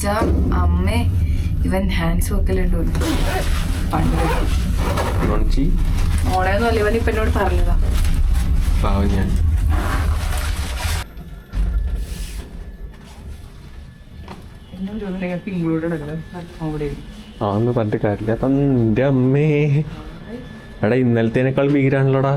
അച്ഛ അമ്മ ഇവൻ ഹാൻഡ്സ് വെക്കലുണ്ട് പണ്ട് ഓണയൊന്നുമല്ല ഇവൻ ഇപ്പം എന്നോട് പറഞ്ഞതാ. ആന്ന് പറഞ്ഞിട്ട് കാര്യമില്ല. തന്റെ അമ്മേ എടാ ഇന്നലത്തേനേക്കാൾ ഭീകരാണല്ലോടാ.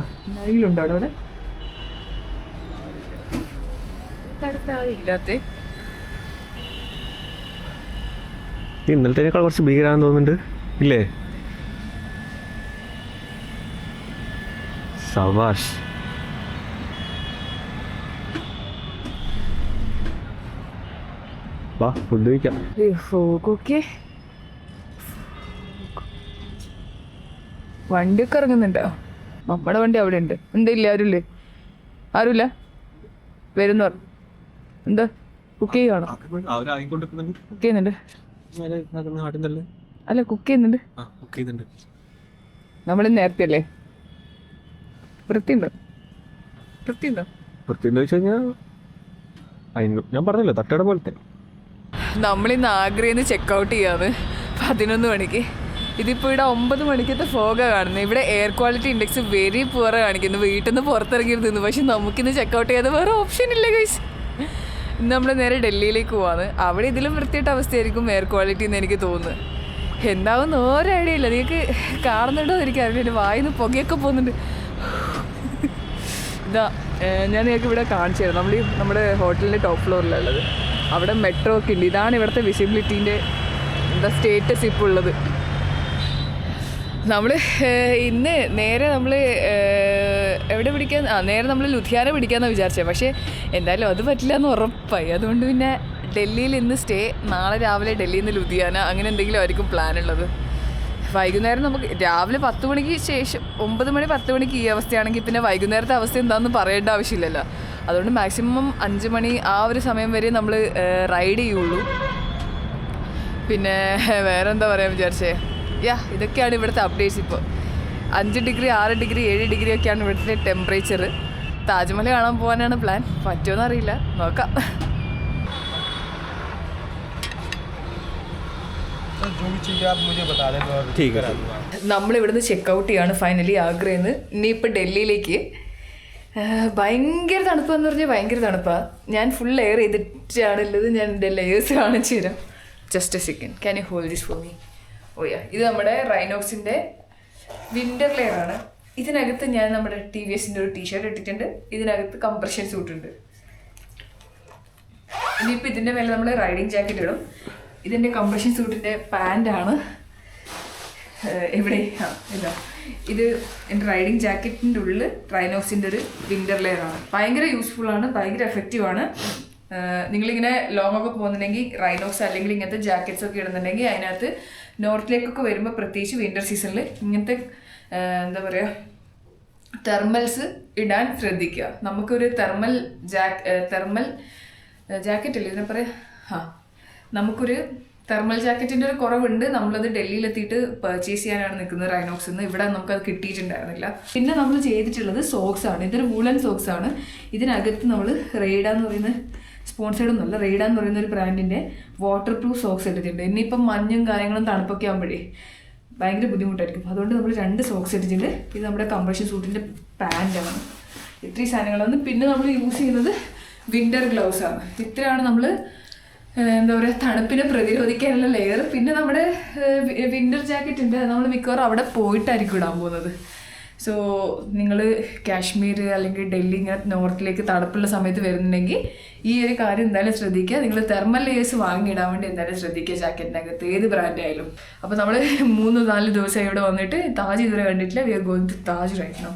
ഇന്നലത്തേനേക്കാൾ കുറച്ച് ഭീകരാന്ന് തോന്നുന്നുണ്ട് ഇല്ലേ? സവാഷ്. വാ ഫുഡ് കഴിക്കാം. വണ്ടിയൊക്കെ ഇറങ്ങുന്നുണ്ടോ? നമ്മുടെ വണ്ടി അവിടെ ഉണ്ട്. എന്തില്ല ആരുമില്ലേ? ആരുമില്ല വരുന്ന എന്താ കുക്ക് ചെയ്യുവാണോ? കുക്ക് ചെയ്യുന്നുണ്ട്. അല്ല കുക്ക് ചെയ്യുന്നുണ്ട്. നമ്മൾ നേരത്തെ അല്ലേ? വൃത്തിയുണ്ടോ ചോദിച്ചു കഴിഞ്ഞാൽ ഞാൻ പറഞ്ഞല്ലോ തട്ടയുടെ പോലത്തെ. നമ്മളിന്ന് ആഗ്രയിൽ നിന്ന് ചെക്കൗട്ട് ചെയ്യാന്ന് 11 മണിക്ക്. ഇതിപ്പോൾ ഇവിടെ 9 മണിക്കത്തെ ഫോഗാണ് കാണുന്നത്. ഇവിടെ air quality index very poor കാണിക്കുന്നു. വീട്ടിൽ നിന്ന് പുറത്തിറങ്ങിയിരുന്നു. പക്ഷെ നമുക്കിന്ന് ചെക്കൗട്ട് ചെയ്യാതെ വേറെ ഓപ്ഷൻ ഇല്ല ഗൈസ്. ഇന്ന് നമ്മൾ നേരെ ഡൽഹിയിലേക്ക് പോവാന്ന്. അവിടെ ഇതിലും വൃത്തിയായിട്ട അവസ്ഥയായിരിക്കും എയർ ക്വാളിറ്റി എന്ന് എനിക്ക് തോന്നുന്നു. എന്താവുന്ന ഓരോ ഐഡിയ ഇല്ല. നിങ്ങൾക്ക് കാണുന്നുണ്ടോ എനിക്കറിയില്ല. എൻ്റെ വായിന്ന് പുകയൊക്കെ പോകുന്നുണ്ട്. ഇതാ ഞാൻ നിങ്ങൾക്ക് ഇവിടെ കാണിച്ചു തരാം. നമ്മുടെ ഹോട്ടലിൻ്റെ ടോപ്പ് ഫ്ലോറിലുള്ളത്. അവിടെ മെട്രോ ഒക്കെ ഉണ്ട്. ഇതാണ് ഇവിടുത്തെ വിസിബിലിറ്റീൻ്റെ സ്റ്റേറ്റസ് ഇപ്പോൾ ഉള്ളത്. നമ്മൾ ഇന്ന് നേരെ നമ്മൾ എവിടെ പിടിക്കാൻ നേരെ നമ്മൾ ലുധിയാന പിടിക്കാമെന്നാണ് വിചാരിച്ചത്. പക്ഷേ എന്തായാലും അത് പറ്റില്ല എന്ന് ഉറപ്പായി. അതുകൊണ്ട് പിന്നെ ഡൽഹിയിൽ ഇന്ന് സ്റ്റേ, നാളെ രാവിലെ ഡൽഹിയിൽ നിന്ന് ലുധിയാന അങ്ങനെ എന്തെങ്കിലും ആയിരിക്കും പ്ലാൻ ഉള്ളത്. വൈകുന്നേരം നമുക്ക് രാവിലെ 10 മണിക്ക് ശേഷം 9 മണി 10 മണിക്ക് ഈ അവസ്ഥയാണെങ്കിൽ പിന്നെ വൈകുന്നേരത്തെ അവസ്ഥ എന്താണെന്ന് പറയേണ്ട ആവശ്യമില്ലല്ലോ. അതുകൊണ്ട് മാക്സിമം 5 മണി ആ ഒരു സമയം വരെ നമ്മൾ റൈഡ് ചെയ്യുള്ളൂ. പിന്നെ വേറെ എന്താ പറയാൻ വിചാരിച്ചേ, ഇതൊക്കെയാണ് ഇവിടുത്തെ അപ്ഡേറ്റ്സ്. ഇപ്പോൾ 5 ഡിഗ്രി 6 ഡിഗ്രി 7 ഡിഗ്രി ഒക്കെയാണ് ഇവിടുത്തെ ടെമ്പറേച്ചർ. താജ്മഹൽ കാണാൻ പോകാനാണ് പ്ലാൻ. പറ്റുമോയെന്ന് അറിയില്ല, നോക്കാം. നമ്മളിവിടുന്ന് ചെക്കൗട്ട് ചെയ്യാണ് ഫൈനലി ആഗ്രയിൽ നിന്ന്. ഇനിയിപ്പോൾ ഡൽഹിയിലേക്ക്. ഭയങ്കര തണുപ്പാന്ന് പറഞ്ഞാൽ ഭയങ്കര തണുപ്പാണ്. ഞാൻ ഫുൾ എയർ ചെയ്തിട്ടാണുള്ളത്. ഞാൻ എൻ്റെ ലെയേഴ്സ് കാണിച്ചു തരാം. Just A second, can you hold this for me? ഇത് നമ്മുടെ റൈനോക്സിൻ്റെ വിൻ്റർ ലെയർ ആണ്. ഇതിനകത്ത് ഞാൻ നമ്മുടെ TVSൻ്റെ ഒരു ടീഷർട്ട് ഇട്ടിട്ടുണ്ട്. ഇതിനകത്ത് കംപ്രഷൻ സൂട്ടുണ്ട്. ഇനിയിപ്പോൾ ഇതിൻ്റെ മേലെ നമ്മൾ റൈഡിങ് ജാക്കറ്റ് ഇടും. ഇതിൻ്റെ കംപ്രഷൻ സൂട്ടിൻ്റെ പാൻ്റാണ് ഇവിടെ. ഇതാ ഇത് എൻ്റെ റൈഡിങ് ജാക്കറ്റിൻ്റെ ഉള്ളിൽ റൈനോക്സിൻ്റെ ഒരു വിൻ്റർ ലെയർ ആണ്. ഭയങ്കര യൂസ്ഫുള്ളാണ്, ഭയങ്കര എഫക്റ്റീവാണ്. നിങ്ങളിങ്ങനെ ലോങ് ഒക്കെ പോകുന്നുണ്ടെങ്കിൽ റൈനോക്സ് അല്ലെങ്കിൽ ഇങ്ങനത്തെ ജാക്കറ്റ്സ് ഒക്കെ ഇടുന്നുണ്ടെങ്കിൽ അതിനകത്ത് നോർത്തിലേക്കൊക്കെ വരുമ്പോൾ പ്രത്യേകിച്ച് വിൻ്റർ സീസണിൽ ഇങ്ങനത്തെ എന്താ പറയുക തെർമൽസ് ഇടാൻ ശ്രദ്ധിക്കുക. നമുക്കൊരു തെർമൽ ജാക്കറ്റ് അല്ലേ ഇതിനെ പറയാം. നമുക്കൊരു തെർമൽ ജാക്കറ്റിൻ്റെ ഒരു കുറവുണ്ട്. നമ്മളത് ഡൽഹിയിലെത്തിയിട്ട് പർച്ചേസ് ചെയ്യാനാണ് നിൽക്കുന്നത് റൈനോക്സിൽ നിന്ന്. ഇവിടെ നമുക്കത് കിട്ടിയിട്ടുണ്ടായിരുന്നില്ല. പിന്നെ നമ്മൾ ചെയ്തിട്ടുള്ളത് സോക്സ് ആണ്. ഇതൊരു വൂളൻ സോക്സ് ആണ്. ഇതിനകത്ത് നമ്മൾ റെയ്ഡ എന്ന് പറയുന്ന സ്പോൺസേഡ് ഒന്നുമല്ല, റെയ്ഡ എന്ന് പറയുന്ന ഒരു ബ്രാൻഡിൻ്റെ വാട്ടർ പ്രൂഫ് സോക്സ് എടുത്തിട്ടുണ്ട്. ഇനിയിപ്പം മഞ്ഞും കാര്യങ്ങളും തണുപ്പൊക്കെ ആകുമ്പോഴേ ഭയങ്കര ബുദ്ധിമുട്ടായിരിക്കും. അതുകൊണ്ട് നമ്മൾ 2 സോക്സ് എടുത്തിട്ടുണ്ട്. ഇത് നമ്മുടെ കംപ്രഷൻ സൂട്ടിൻ്റെ പാൻ്റാണ്. ഇത്രയും സാധനങ്ങളാണ്. പിന്നെ നമ്മൾ യൂസ് ചെയ്യുന്നത് വിൻ്റർ ഗ്ലൗസ് ആണ്. ഇത്രയാണ് നമ്മൾ എന്താ പറയുക തണുപ്പിനെ പ്രതിരോധിക്കാനുള്ള ലെയർ. പിന്നെ നമ്മുടെ വിൻ്റർ ജാക്കറ്റ് ഉണ്ട്. നമ്മൾ മിക്കവാറും അവിടെ പോയിട്ടായിരിക്കും ഇടാൻ പോകുന്നത്. സോ നിങ്ങൾ കാശ്മീർ അല്ലെങ്കിൽ ഡൽഹി ഇങ്ങനെ നോർത്തിലേക്ക് തണുപ്പുള്ള സമയത്ത് വരുന്നുണ്ടെങ്കിൽ ഈ ഒരു കാര്യം എന്തായാലും ശ്രദ്ധിക്കുക. നിങ്ങൾ തെർമൽ ലെയേഴ്സ് വാങ്ങിയിടാൻ വേണ്ടി എന്തായാലും ശ്രദ്ധിക്കുക ജാക്കറ്റിനകത്ത്, ഏത് ബ്രാൻഡായാലും. അപ്പോൾ നമ്മൾ 3-4 ദിവസമായി ഇവിടെ വന്നിട്ട് താജ് ഇതുവരെ കണ്ടിട്ടില്ല. We are going to Taj right now.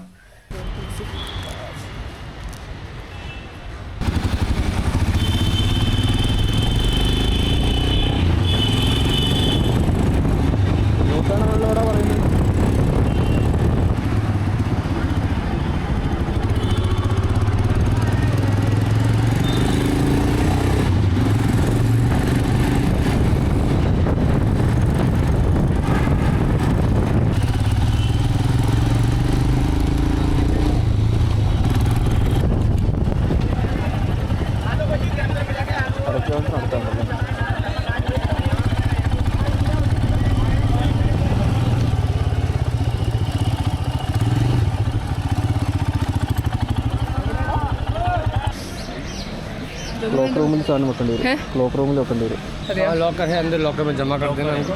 റൂമിൽ സാധനം വെക്കേണ്ടി വരും. ക്ലോക്ക് റൂമിൽ വെക്കേണ്ടി വരും. അതെയോ? लॉकर है अंदर, लॉकर में जमा कर देना हमको.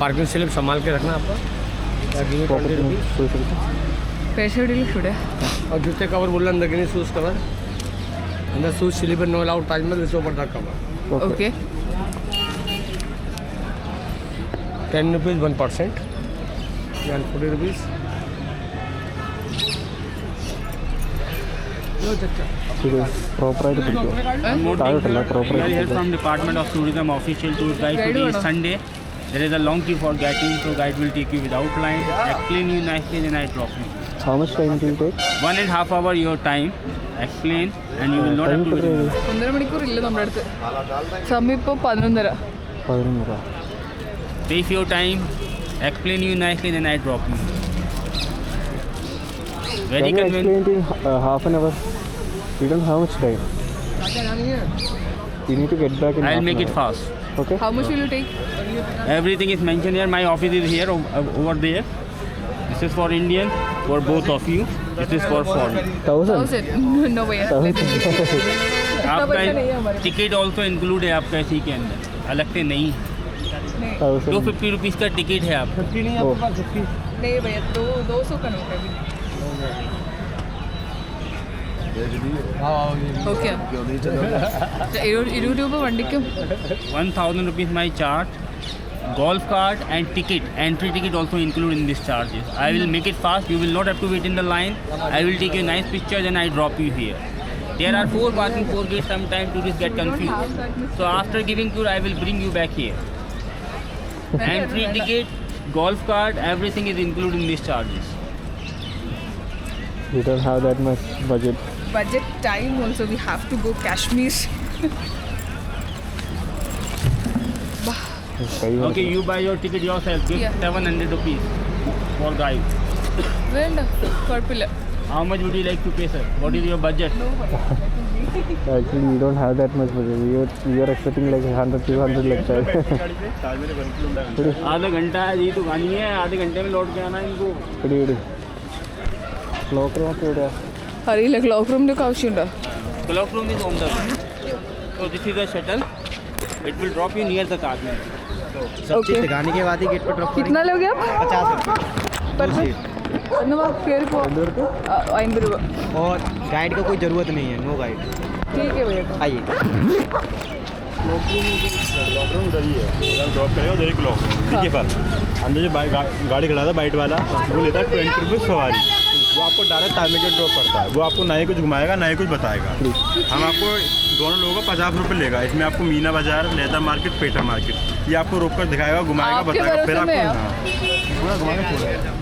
पार्किंग स्लिप संभाल के रखना आपको. पैसे എവിടെയെങ്കിലും ഇവിടെ? और जूते कवर बोलना अंदर के नहीं, शूज़ कवर अंदर, shoes slipper no allowed, Taj Mahal इसके ऊपर तक cover. Okay. 10 rupees 1% and 40 rupees. പ്രോപ്പറായിട്ട് പിടിക്കുക. താഴോട്ടല്ല, പ്രോപ്പറായിട്ട്. From Department of Tourism official tour guide. Today is Sunday. There is a long queue for getting, so guide will take you without line, explain you nicely, then I drop you. How much time it will take? 1.5 hour your time, explain, and you will not have to wait. 1.5 മണിക്കൂർ ഇല്ല നമ്മുടെ അടുത്ത്. സമയം ഇപ്പോൾ 11:30. 11 രൂപ. Take your time, explain you nicely, then I drop you. Very Can you convenient. explain in half an hour? We don't have much time. We need to get back in half I'll an make it hour. fast. Okay? How much will you take? Everything is mentioned here. My office is here, over there. This is for Indian, for both of you. This is for foreign. 1000? 1000. No way. आपका ticket also include है आपका इसी के अंदर, अलग से नहीं. 1000. 250 rupees का टिकट है आपका. 50 नहीं है आपके पास, 50. नहीं भैया, 200 का नोट है. ഓക്കെ. 20 രൂപ വണ്ടിക്കും. 1000 rupees my charge. Golf cart and ticket, entry ticket also included in these charges. I will make it fast. You will not have to wait in the line. I will take a nice picture and I drop you here. There are 4 parking, 4 gates. Sometimes tourists get confused. So after giving tour, I will bring you back here. Entry ticket, golf cart, everything is included in these charges. We don't have that much budget. Budget time also we have to go Kashmir. Okay, you buy your ticket yourself. Give Yeah. 700 rupees for guide. വേണ്ട, കുഴപ്പമില്ല. How much would you like to pay, sir? What is your budget? Actually, we don't have that much budget. We are expecting like 100, 200 like that. आधा घंटा है, ये तो गानी है. आधे घंटे में लौट के आना है इनको. ക്ലോക്ക് റൂം ഒക്കെ എവിടെയാ? അറിയില്ല, ക്ലോക്ക് റൂമിൻ്റെ ഒക്കെ ആവശ്യമുണ്ടോ? Clock room is on the way. So this is a shuttle. It will drop you near the Taj. सब चीज़ दिखाने के बाद ही गेट पर ड्रॉप कितना लोगे आप? 50 रुपये. पर कयറി പോ. 50 രൂപ. और गाइड का कोई ज़रूरत नहीं है, नो गाइड. ठीक है भैया. आइए. ड्रॉप उधर ही है, ड्रॉप करेगा उधर ही क्लॉक देखिए पर अंदर जो गाड़ी खड़ा था बाइट वाला वो लेता है 20 रुपये सवारी. वो आपको डायरेक्ट टाइम के ड्रॉप करता है. वो आपको ना ही कुछ घुमाएगा ना ही कुछ बताएगा. हम आपको दोनों लोगों को 50 रुपये लेगा. इसमें आपको मीना बाजार, लेदर मार्केट, पेटा मार्केट ये आपको रोक कर दिखाएगा, घुमाएगा, आपके बताएगा, फिर भरोसे में आपको पूरा घुमा के छोड़ेगा.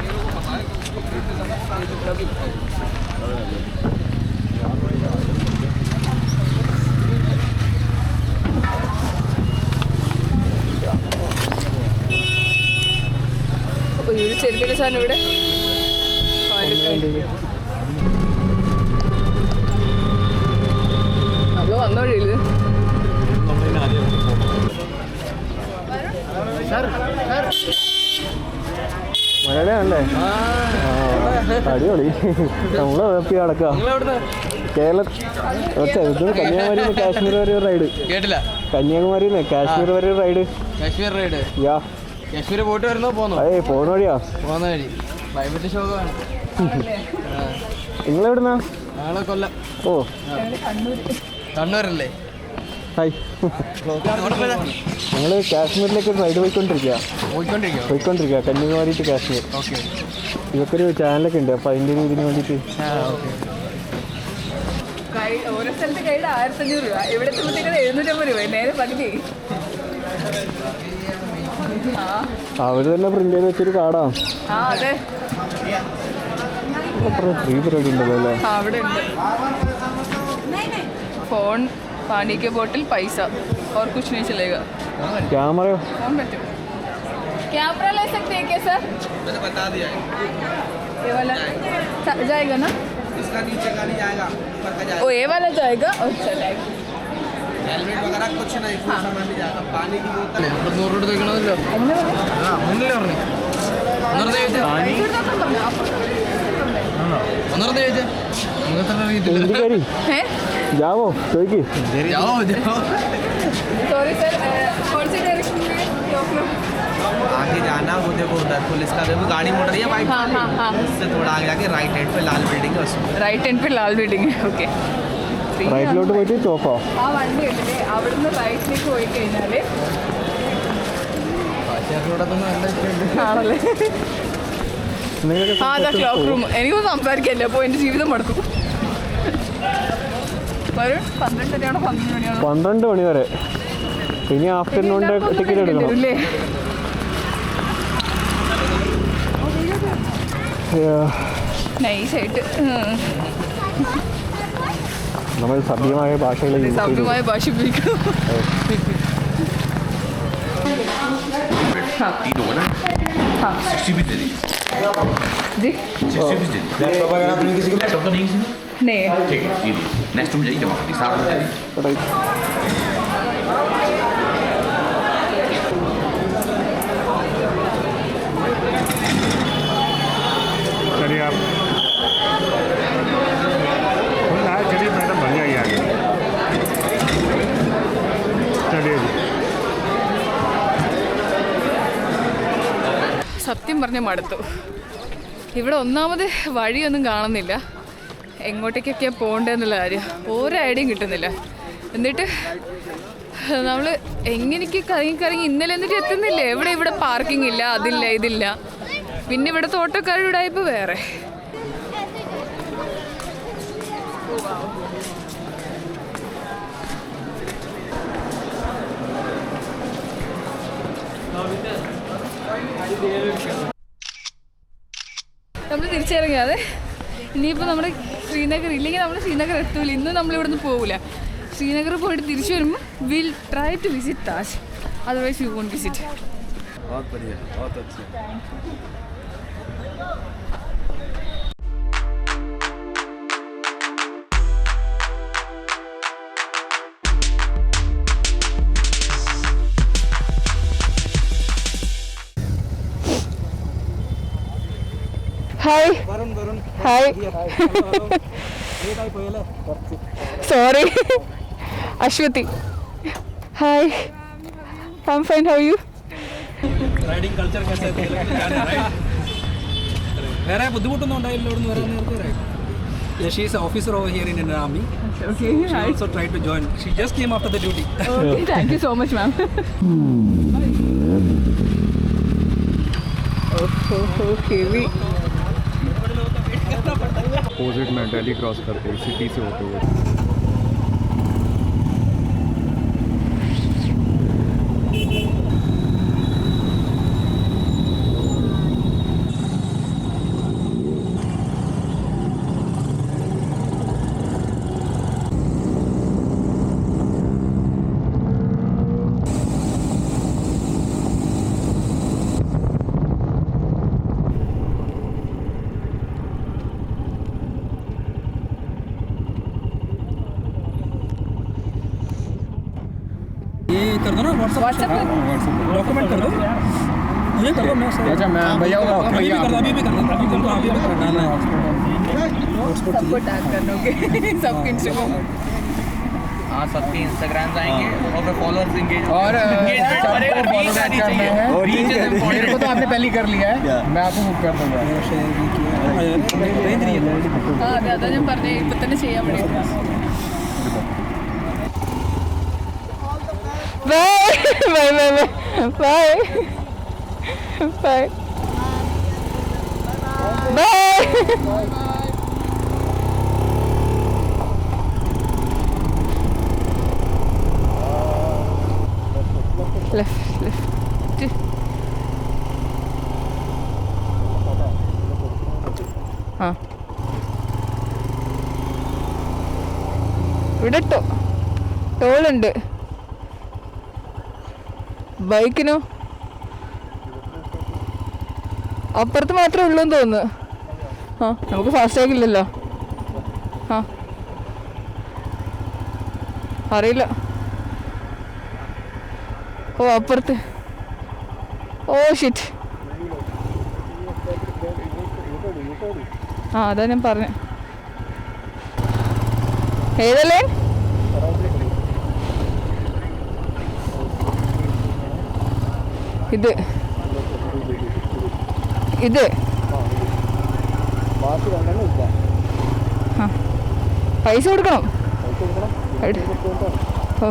ഒരു ചെറുകിട സാധനം ഇവിടെ. നമ്മൾ വന്ന വഴിയിൽ മലയാളിയാണല്ലേ? അടിപൊളി. നമ്മളെ വേപ്പി നടക്കുക. ഇത് കന്യാകുമാരി കാശ്മീർ വരെ ഒരു റൈഡ്. കേട്ടില്ല. കന്യാകുമാരി കാശ്മീർ വരെ ഒരു റൈഡ്. കാശ്മീർ റൈഡ്. യാ, കാശ്മീർ പോയിട്ട് വരുന്നോ പോന്നോ? അതെ, പോകുന്ന വഴിയാ. പോകുന്ന വഴി ക്ലൈമറ്റ് ശോകമാണ്. നിങ്ങളെവിടുന്നാ? നാളെ കൊല്ലം. ഓ, കണ്ണൂരല്ലേ? ഹായ്. ഞങ്ങൾ കാശ്മീരിലേക്ക് ഒരു റൈഡ് പോയിക്കൊണ്ടിരിക്കുക. കന്യാകുമാരി ടു കാശ്മീർ. ഓക്കെ. ഇതൊക്കെ ഒരു ചാനലൊക്കെ ഉണ്ട്, അപ്പോൾ അതിൻ്റെ ഒരു ഇതിന് വേണ്ടിയിട്ട്. ഓരോ സ്ഥലത്ത് ഗൈഡ് 1500 രൂപ. ഇവിടെ എത്തുമ്പോഴത്തേക്ക് 750 രൂപ. നേരെ പകുതി. അവർ തന്നെ പ്രിന്റ് ചെയ്ത് വെച്ചൊരു കാർഡാണ്. ആ അതെ, ഫ്രീ പരിപാടി ഉണ്ടല്ലോ അല്ലേ? അവിടെ ഉണ്ട്. ഫോൺ, पानी के बोतल, पैसा और कुछ नहीं चलेगा. ക്യാമറയോ? फोन बैठे. कैमरा ले सकते हैं क्या सर? मैंने बता दिया है. ये वाला जाएगा ना? इसका नीचे का नहीं जाएगा, ऊपर का जाएगा. ओ ये वाला जाएगा और चलेगा. हेलमेट वगैरह कुछ नहीं, फुल सामान नहीं जाएगा. पानी की बोतल 100 രൂപ തേക്കണമല്ലോ. ആ മുന്നിൽ പറഞ്ഞു. ഒന്നര ചോദിച്ചേ. ഒന്നര ചോദിച്ചേ. മുഖത്തന്നെ അറിയത്തില്ല. ഹിന്ദിക്കാരി? है जाओ कोई की जाओ जाओ सॉरी सर, कौन सी डायरेक्शन में क्लॉक रूम? आगे जाना, वो देखो उधर पुलिस का देखो गाड़ी मोड़ रही है बाइक। हाँ हाँ हाँ, उससे थोड़ा आगे जाके राइट हैंड पे लाल बिल्डिंग है उसमें। റൈറ്റ് ഹാൻഡ് पे लाल बिल्डिंग है. ഓക്കെ. റൈറ്റിലോട്ട് പോയിട്ട് ചോപ്പോ ആ വണ്ടി ഉണ്ടല്ലേ, അവിടുന്ന് റൈറ്റിലേക്ക് പോയി കഴിഞ്ഞാൽ ആണല്ലേ. ആ അതാ ക്ലോക്ക് റൂം. എനിക്കൊന്നും സംസാരിക്കില്ല, അപ്പോൾ എൻ്റെ ജീവിതം മടുക്കും. ഒരു 12 മണിയാണോ 12 മണി വരെ. ഇനി ആഫ്റ്റർനൂണിൻ്റെ ടിക്കറ്റ് എടുക്കണം. നൈസായിട്ട് നമ്മൾ സഭ്യമായ ഭാഷകളിൽ സഭ്യമായ ഭാഷ ഉപയോഗിക്കണം. जी लैपटॉप वगैरह आपने किसी को लैपटॉप तो नहीं किसी को? नहीं. ठीक है ये नेक्स्ट रूम जाइए जमा करिए 7 बजे चलिए आप चलिए मैडम बढ़िया ही आगे चलिए जी. സത്യം പറഞ്ഞ മടുത്തു. ഇവിടെ ഒന്നാമത് വഴിയൊന്നും കാണുന്നില്ല, എങ്ങോട്ടേക്കൊക്കെയാണ് പോകേണ്ടതെന്നുള്ള കാര്യം ഒരു ഐഡിയയും കിട്ടുന്നില്ല. എന്നിട്ട് നമ്മൾ എങ്ങനെയൊക്കെ കറങ്ങി ഇന്നലെ എന്നിട്ട് എത്തുന്നില്ലേ. ഇവിടെ പാർക്കിംഗ് ഇല്ല, അതില്ല ഇതില്ല. പിന്നെ ഇവിടുത്തെ ഓട്ടോക്കാരുടെ ഉടായ്പ വേറെ. നമ്മൾ തിരിച്ചിറങ്ങിയാതെ ഇനിയിപ്പോൾ നമ്മുടെ ശ്രീനഗർ ഇല്ലെങ്കിൽ നമ്മൾ ശ്രീനഗർ എത്തൂല. ഇന്നും നമ്മളിവിടുന്ന് പോകില്ല. ശ്രീനഗർ പോയിട്ട് തിരിച്ചു വരുമ്പോൾ will try to visit Taj, otherwise you won't visit. बहुत बढ़िया बहुत अच्छा hi hi sorry Aswathi. Hi I am fine, how are you? Riding culture വേറെ ബുദ്ധിമുട്ടൊന്നും ഉണ്ടായില്ല ഇവിടുന്ന് വരാൻ നേരത്തെ. Yeah, she is an officer over here in an army. Okay, She also tried to join. She just came after the duty. Okay, thank you so much, ma'am. Oh, heavy. Opposite में Delhi cross करते हैं city से होते हुए. ये कर दो ना WhatsApp पे डॉक्यूमेंट कर दो. मुझे कर दो, मैं अच्छा मैं भैया भैया अभी भी कर दो अभी तुमको अभी भी करना है. सबको टैग करनोगे सबके इंस्टाग्राम. हाँ सबके इंस्टाग्राम आएंगे और फिर फॉलोअर्स एंगेज और सबको फॉलो बैक करना है. मेरे को तो आपने पहले ही कर लिया है, मैं आपको बुक कर दूंगा. ആ അതെ അതാ ഞാൻ പറഞ്ഞേ, ഇപ്പം തന്നെ ചെയ്യാൻ വേണ്ടി. Bye bye bye bye bye bye. Left ആ ഇവിടെ ടോളുണ്ട്. ബൈക്കിനോ അപ്പുറത്ത് മാത്രമേ ഉള്ളൂ എന്ന് തോന്നുന്നു. ആ നമുക്ക് ഫാസ്റ്റാഗ് ഇല്ലല്ലോ. ആ അറിയില്ല. ഓ അപ്പുറത്ത്. Oh shit. ആ അതാ ഞാൻ പറഞ്ഞ. ഏതാ ലൈൻ? ഇത് ഇത് ആ പൈസ കൊടുക്കണം. ഓ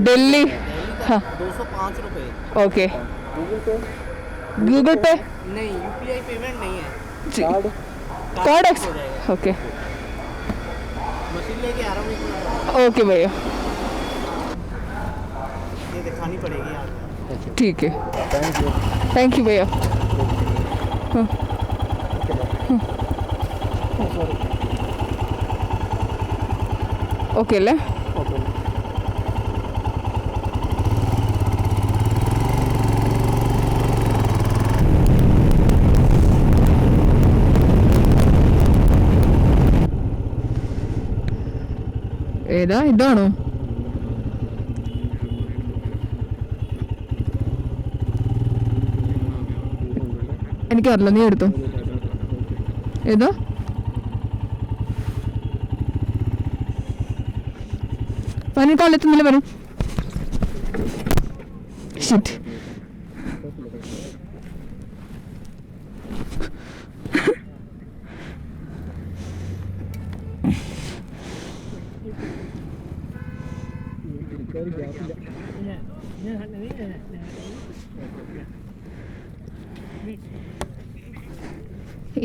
दिल्ली हाँ 205 रुपये। ओके गूगल पे नहीं यूपीआई पेमेंट नहीं है, कार्ड ओके मशीन लेके आ रहा हूँ। ओके भैया ये दिखानी पड़ेगी आपको। ठीक है थैंक यू भैया. ഓക്കെ അല്ലേ? ഏതാ ഇതാണോ? എനിക്കറിയില്ല, നീ എടുത്തോ. ഏതാ? പതിനെട്ടാളെത്തുന്നില്ല വരും. ഷിറ്റ്.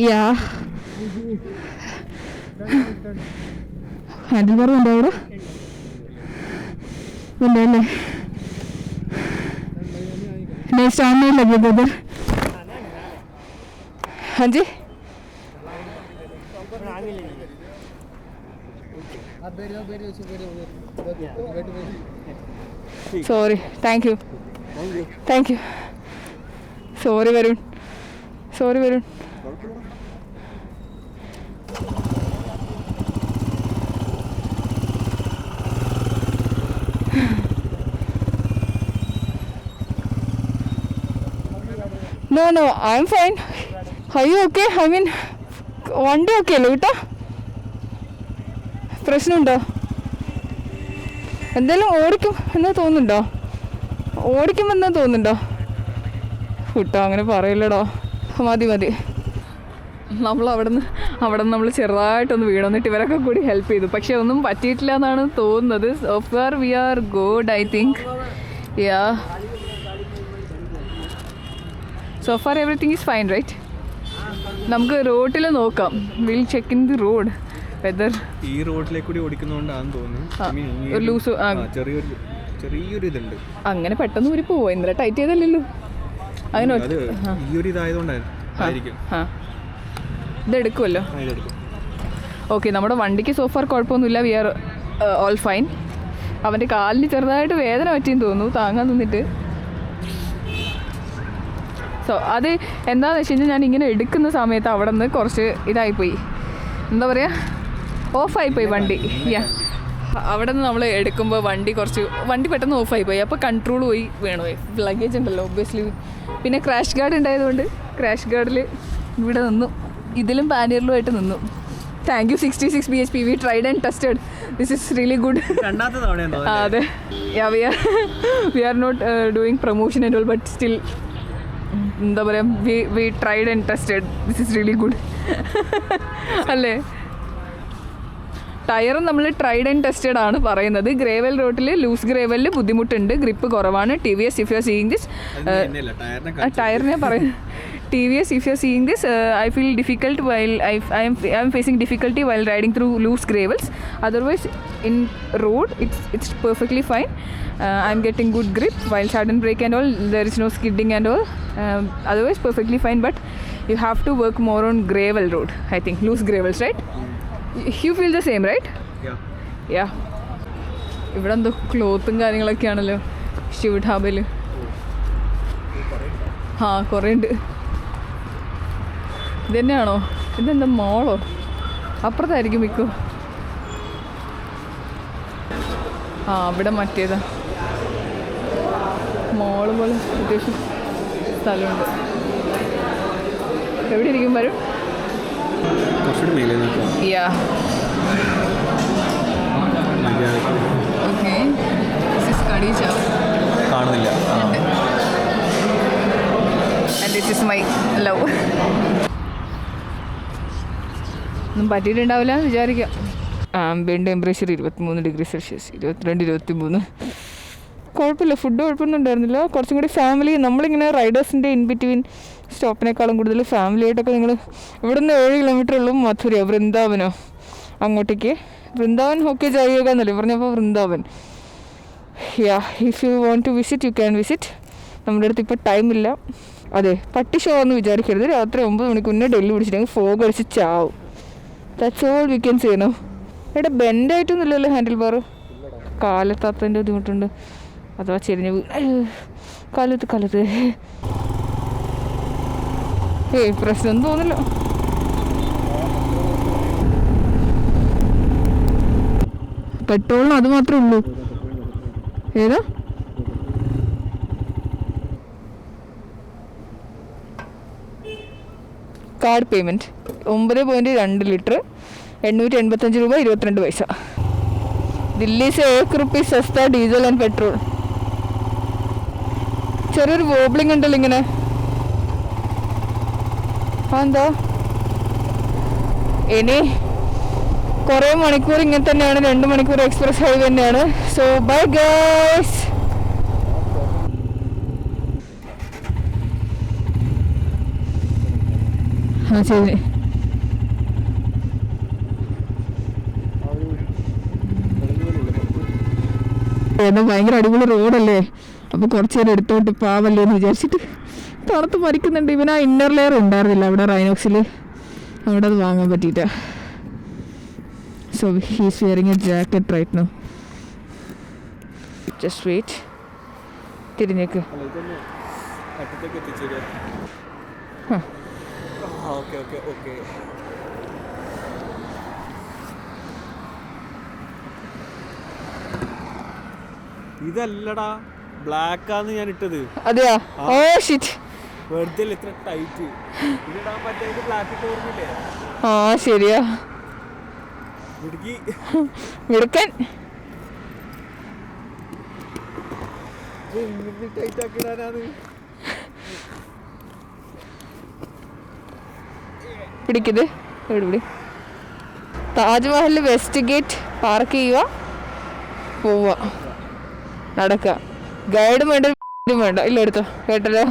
യാ ഹാൻഡിൽ ബാർ ഉണ്ടോ അവിടെ? उन्हें नहीं स्टार्ट नहीं लगेगा उधर. हाँ जी sorry thank you sorry Varun No, I'm fine. Are you okay? I mean, വണ്ടി ഓക്കെ അല്ലേ കേട്ടോ? പ്രശ്നമുണ്ടോ? എന്തായാലും ഓടിക്കും എന്നാ തോന്നുന്നുണ്ടോ? കേട്ടോ അങ്ങനെ പറയില്ലടോ. മതി നമ്മൾ അവിടെ നിന്ന് നമ്മൾ ചെറുതായിട്ടൊന്ന് വീണു. എന്നിട്ട് ഇവരൊക്കെ കൂടി ഹെൽപ്പ് ചെയ്തു. പക്ഷെ ഒന്നും പറ്റിയിട്ടില്ല എന്നാണ് തോന്നുന്നത്. So far V are good I think. Yeah so far everything is fine right? നമുക്ക് റോഡിൽ നോക്കാം. Will check in the road whether ഈ റോഡിലേക്ക് കൂടി ഓടിക്കുന്നതുകൊണ്ടാണെന്ന് തോന്നുന്നു ലൂസ് ചെറിയൊരു ഇതുണ്ട്. അങ്ങനെ പെട്ടെന്ന് ഊരി പോവോ? ഇന്നലെ ടൈറ്റ് ചെയ്തല്ലോ അങ്ങനെ. ഈ ഒരു ഇതായതുകൊണ്ടായിരിക്കും. ഇതെടുക്കുമല്ലോ. ഓക്കെ നമ്മുടെ വണ്ടിക്ക് സോഫാർ കുഴപ്പമൊന്നുമില്ല. We are all fine. അവൻ്റെ കാലിന് ചെറുതായിട്ട് വേദന പറ്റിയെന്ന് തോന്നുന്നു താങ്ങാൻ നിന്നിട്ട്. സോ അത് എന്താണെന്ന് വെച്ച് കഴിഞ്ഞാൽ ഞാൻ ഇങ്ങനെ എടുക്കുന്ന സമയത്ത് അവിടെ നിന്ന് കുറച്ച് ഇതായിപ്പോയി, എന്താ പറയുക, ഓഫായിപ്പോയി വണ്ടി. അവിടെ നിന്ന് നമ്മൾ എടുക്കുമ്പോൾ വണ്ടി പെട്ടെന്ന് ഓഫായിപ്പോയി. അപ്പോൾ കൺട്രോൾ പോയി വീണുപോയി. ലഗേജ് ഉണ്ടല്ലോ ഒബ്വിയസ്ലി. പിന്നെ ക്രാഷ് ഗാർഡ് ഉണ്ടായതുകൊണ്ട് ക്രാഷ് ഗാർഡിൽ ഇവിടെ നിന്നു. ഇതിലും പാനിയറിലുമായിട്ട് നിന്നു. Thank you 66 bhp. We tried and tested. This is really good. അതെ, we are not doing promotion and all, but still എന്താ പറയുക, we tried and tested. This is really good അല്ലേ? ടയറും നമ്മൾ ട്രൈഡ് ആൻഡ് ടെസ്റ്റഡ് ആണ് പറയുന്നത്. Gravel റോഡിൽ loose ഗ്രേവലിൽ ബുദ്ധിമുട്ടുണ്ട്, ഗ്രിപ്പ് കുറവാണ്. TVS if you are seeing this, ടയറിനെ പറയുന്നത്. TVS if you are seeing this, I feel difficult while I am facing difficulty while riding through loose gravels. Otherwise in road it's perfectly fine. I am getting good grip while sudden brake and all. There is no skidding and all. Otherwise perfectly fine, but you have to work more on gravel road, I think, loose gravels, right? You feel the same, right? Yeah. ഇവിടെ എന്തോ ക്ലോത്തും കാര്യങ്ങളൊക്കെയാണല്ലോ ശിവ് ഢാബയിൽ. കുറേ ഉണ്ട്. ഇതന്നെയാണോ? ഇതെന്താ മോളോ? അപ്പുറത്തായിരിക്കും മിക്കോ. ഇവിടെ മറ്റേതാ മോള് പോലെ അത്യാവശ്യം സ്ഥലമുണ്ട്. എവിടെ ഇരിക്കും വരും? കുറച്ചുകൂടി മേലെ നോക്കാം. യാ ഓക്കെ കടി ചാവ് കാണുന്നില്ല. And this is my love. ഒന്നും പറ്റിയിട്ടുണ്ടാവില്ല എന്ന് വിചാരിക്കാം. Ambient temperature 23 degree Celsius, 22, 23. കുഴപ്പമില്ല, ഫുഡ് കുഴപ്പമൊന്നും ഉണ്ടായിരുന്നില്ല. കുറച്ചും കൂടി ഫാമിലി, നമ്മളിങ്ങനെ റൈഡേഴ്സിൻ്റെ ഇൻ ബിറ്റ്വീൻ സ്റ്റോപ്പിനേക്കാളും കൂടുതൽ ഫാമിലി ആയിട്ടൊക്കെ നിങ്ങൾ ഇവിടുന്ന് 7 കിലോമീറ്റർ ഉള്ളൂ മഥുര, വൃന്ദാവനോ അങ്ങോട്ടേക്ക്. വൃന്ദാവൻ ഓക്കെ ജായിക എന്നല്ലേ പറഞ്ഞപ്പോൾ Vrindavan. Yeah, if you want to visit you can visit. നമ്മുടെ അടുത്ത് ഇപ്പോൾ ടൈമില്ല. അതെ, പട്ടി ഷോ എന്ന് വിചാരിക്കരുത്. രാത്രി 9 മണിക്ക് മുന്നേ ഡൽഹി പിടിച്ചിട്ടുണ്ടെങ്കിൽ ഫോഗ് അടിച്ച് ചാവും. That's all we can say no. എടാ ബെൻഡായിട്ടൊന്നും ഇല്ലല്ലോ ഹാൻഡിൽ ബാർ. കാലത്താത്തതിൻ്റെ ബുദ്ധിമുട്ടുണ്ട്, അഥവാ ചെരിഞ്ഞ കാലത്ത് പ്രശ്നമൊന്നും തോന്നില്ല. പെട്രോളിന് അത് മാത്രമേ ഉള്ളൂ. ഏതാ കാർഡ് പേയ്മെൻറ്റ് 9.2 ലിറ്റർ 885 രൂപ 22 പൈസ. दिल्ली से 1 रुपये सस्ता डीजल ആൻഡ് പെട്രോൾ. ചെറിയൊരു വോബ്ലിംഗ് ഉണ്ടല്ലോ ഇങ്ങനെ. എന്താ ഇനി കുറേ മണിക്കൂർ ഇങ്ങനെ തന്നെയാണ്. 2 മണിക്കൂർ എക്സ്പ്രസ് ഹൈവേ തന്നെയാണ്. So bye guys. ആ ശരി. ഭയങ്കര അടിപൊളി റോഡല്ലേ, അപ്പോൾ കുറച്ച് നേരം എടുത്തോട്ട് പാവല്ലേ എന്ന് വിചാരിച്ചിട്ട് തണുത്ത് മരിക്കുന്നുണ്ട്. ഇവൻ ആ ഇന്നർ ലെയർ ഉണ്ടായിരുന്നില്ല അവിടെ റൈനോക്സിൽ, അവിടെ അത് വാങ്ങാൻ പറ്റിയിട്ടാ. So he's wearing a jacket right now. Just wait. തിരിഞ്ഞേക്ക്. ഇതല്ലടാ, ബ്ലാക്ക് ആന്ന് ഞാൻ ഇട്ടത്. അതെയാ? ഓ ഷിറ്റ്, വെറുതെ ഇത്ര ടൈറ്റ് ഇതിടാൻ പറ്റായിട്ട് ബ്ലാക്ക് തോർന്നില്ലേ? ആ ശരിയാ, മിടുക്കൻ. ടൈറ്റ് ആക്കിടാനാണ്. പിടിക്കത് എവിടെ? താജ്മഹലിൽ വെസ്റ്റ് ഗേറ്റ് പാർക്ക് ചെയ്യുക, പോവുക, നടക്കുക. ഗൈഡും വേണ്ട, വേണ്ട. ഇല്ല എടുത്തോ, കേട്ടല്ലോ.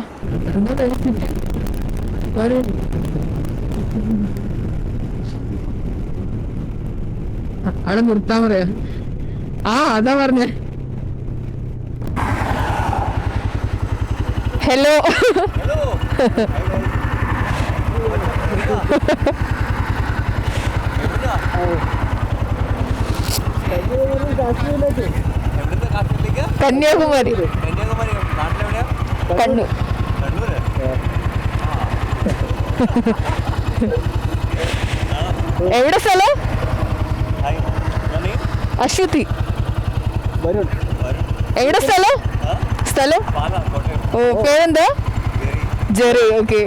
അവിടെ നിർത്താൻ പറയാ. ആ അതാ പറഞ്ഞേ. ഹലോ. കന്യാകുമാരി, കണ്ണൂർ. എവിടെ സ്ഥലം? അശ്വതി. എവിടെ സ്ഥലം? സ്ഥലം ഓ, പേരെന്താ? ജെറി. ഓക്കെ.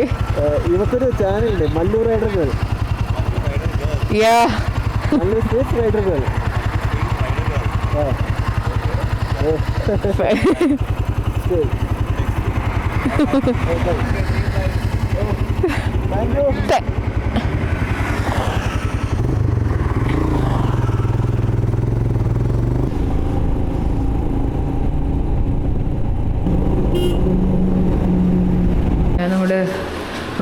ഇവക്കൊരു ചാനലുണ്ട്, മല്ലൂർ റൈഡർ ഗേൾ. യാ, മല്ലൂർ സ്റ്റേറ്റ് റൈഡർ ഗേൾ. ഞാൻ നമ്മുടെ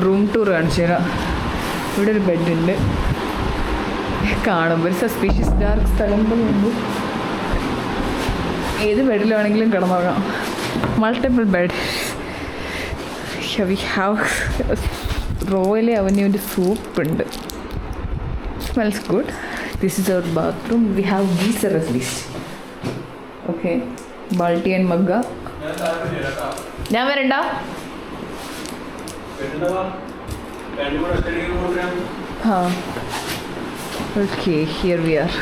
റൂം ടൂർ കാണിച്ചു തരാം. ഇവിടെ ഒരു ബെഡുണ്ട്, കാണുമ്പോൾ ഒരു സസ്പീഷ്യസ് ഡാർക്ക് സ്ഥലം പോലെയുണ്ട്. ഏത് ബെഡിലാണെങ്കിലും കിടന്നുറങ്ങാം. Multiple bed. We have royal അവന്യൂവിൻ്റെ സൂപ്പ് ഉണ്ട്. Smells good. This is our bathroom. We have geyser at least. Okay, ബാൾട്ടി ആൻഡ് മഗ്ഗ. ഞാൻ വരണ്ട. हाँ, okay, here we are.